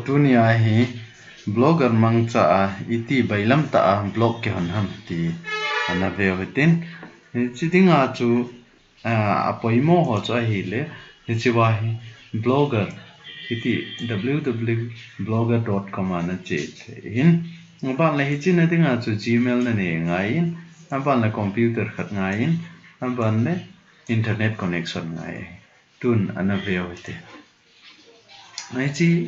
blog tu ni hi blogger mang cha iti bailam ta blog ke hon ham ti ana ve hotin chidinga chu apoimo ho cha hi le chiwa hi blogger iti www.blogger.com ana che in ban la hi chin dinga chu gmail na ne ngai ban la computer khat ngai ban le internet connection ngai tun ana ve hotin Aici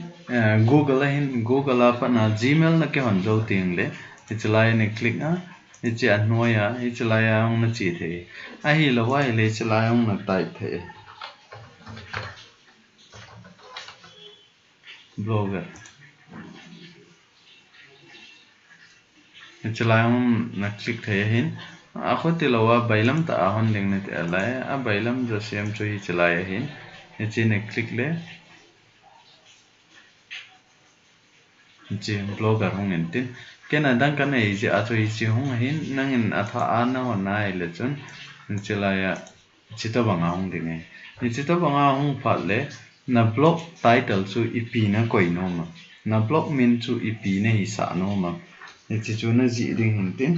Google hin Google apa na Gmail na ke honjo ting le ichilai ne click na ichi anoya ichilai ang na chi the ahi lawai le ichilai ang na type the blogger ichilai ang na click the hin akhoti lawa bailam ta ahon ding ne te alai a bailam jo sem chu ichilai hin ichi ne click le Jim blogger hong entin kena dang kana ije ato ije hong hin nangin atha ana hona ile chun chilaya chita banga hong dinge ni chita banga hong phatle na blog title chu ipi na koino ma na blog min chu ipi na hi sa no ma ni chi chu na ji ding hintin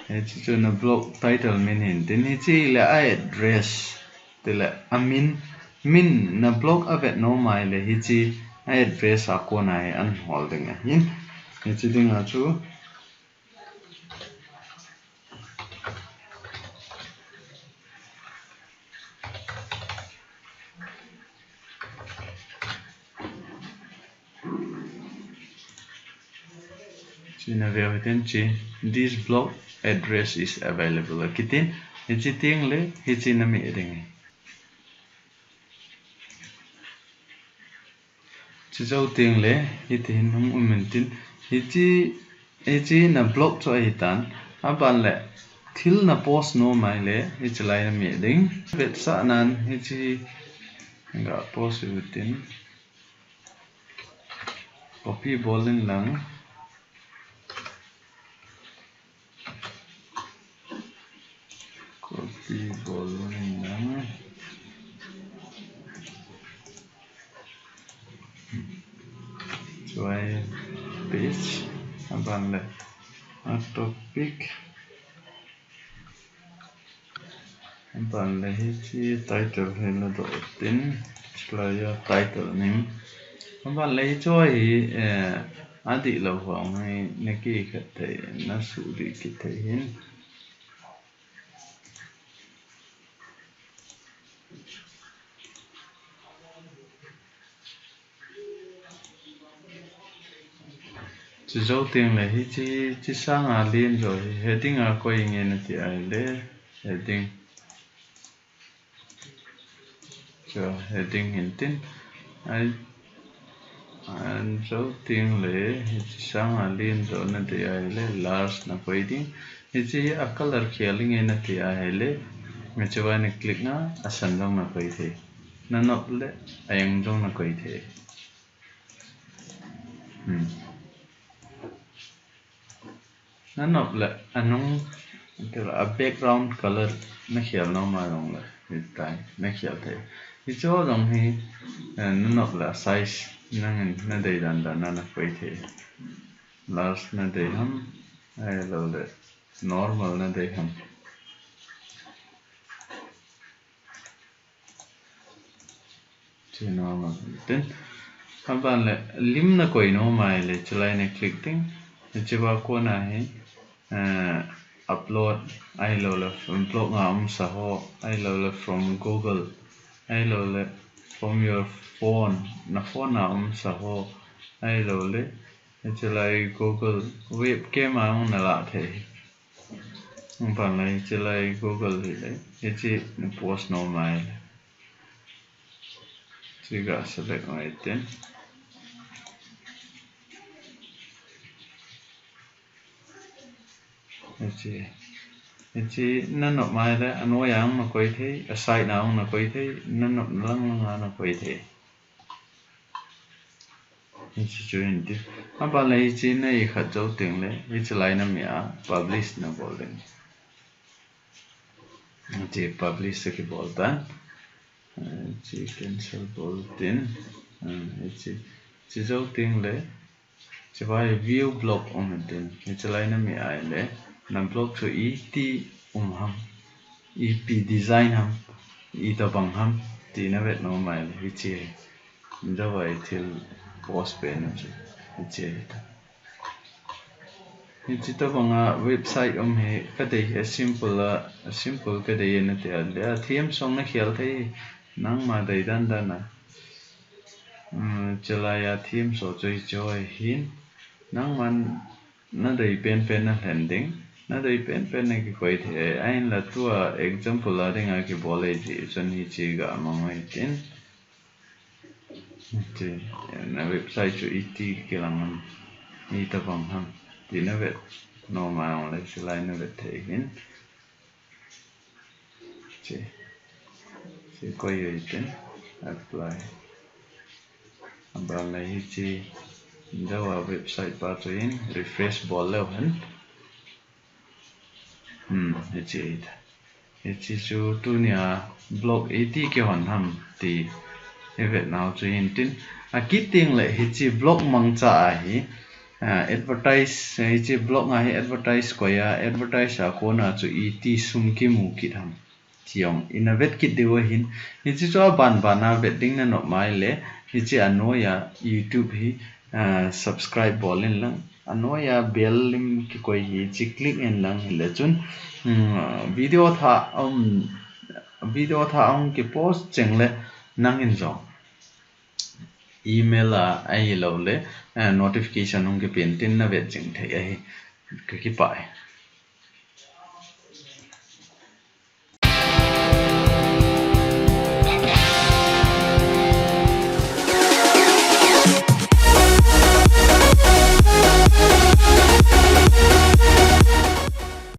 ni chi chu na blog title min hintin ni chi le address tele amin min na blog avet no mai le hi chi address a ko nai an holding a hin ni chi ding a chu china ve hoten chi this blog address is available kitin hi chi ting le hi chi na mi ding Chizau ting le hiti hin hung umentin hiti na blog cho hitan aban le thil na post no mai le hichilai na mi ding vet sa nan hiti ga post utin copy bolin lang Joy page aban le topic aban le hi title hela do tin chlaya title ning aban le joy adi lo hong hai ne ki khat thai na su ri ki thai hin Chizau ting le hi chi sang a lin rồi heading a ko ingen na ti ai le heading cho heading hintin ai an zau ting le hi chi sang a lin rồi na ti ai le last na ko ding hi chi a color khialing na ti ai le me chawa ne click na asan jong na ko the na not le ayang jong na ko the None of the anong a background color na khial no ma long la this time na khial the it's all long hi none of the size na dei dan na koi the last na dei ham ai lo le normal na dei ham chi normal then ban le lim na koi no mai le chlai ne click ting chiwa ko na hi upload I lo from blog ngam saho I lo from Google I lo from your phone na phone ngam saho I lo le chalai Google webcam ang na la the ban lai chalai Google le chi post no mai chi ga select mai ten Chị năn nộp mai đấy anh nói rằng mà quay thế sai nào mà quay thế năn nộp lăng là quay thế chị chuyện đi anh bảo lấy chị này khát dấu tiền đấy chị lại nằm nhà publish nó bảo đấy chị publish cái bảo tán chỉ cancel ball tin chỉ dấu tiếng lệ chỉ phải view block tin chỉ lại nó mi ai lệ nằm block so et ham ep design ham ita bang ham thì nóvet nó mày vì chỉ do vậy thì post pen nó chỉ chỉ tao bằng website he cái đấy simple cái đấy nó thì là theme song nó hiểu thấy nang mà đầy đan đan à chỉ là theme so chơi hin nang man nó đầy pen nó landing nó đầy pen này cái quay thì anh là tua example là đây ngay cái bole gì cho nên chỉ cả mong ai tin thì na website cho it cái lang ni ta bằng ham thì nó về normal lấy slide nó về thể hiện chỉ quay rồi tin apply bằng này chỉ đâu vào website ba cho in refresh ball lên hẳn chỉ cho tu nia blog it cái hoàn hầm thì về nào cho in tin kít tiếng lại chỉ blog mang trả hi advertise chỉ blog ngay advertise koya advertise ko na cho it sum ki mu ki tham chiong innovate kit dewa hin chỉ cho ban na wedding na no mai le chỉ anoya youtube hi subscribe bolin lang anoya bell lim ki koi hi chỉ click en lang hi le chun video tha ki post cheng le nang in zo email ai lo le notification hong ki pen tin na ve cheng thei ai ki pai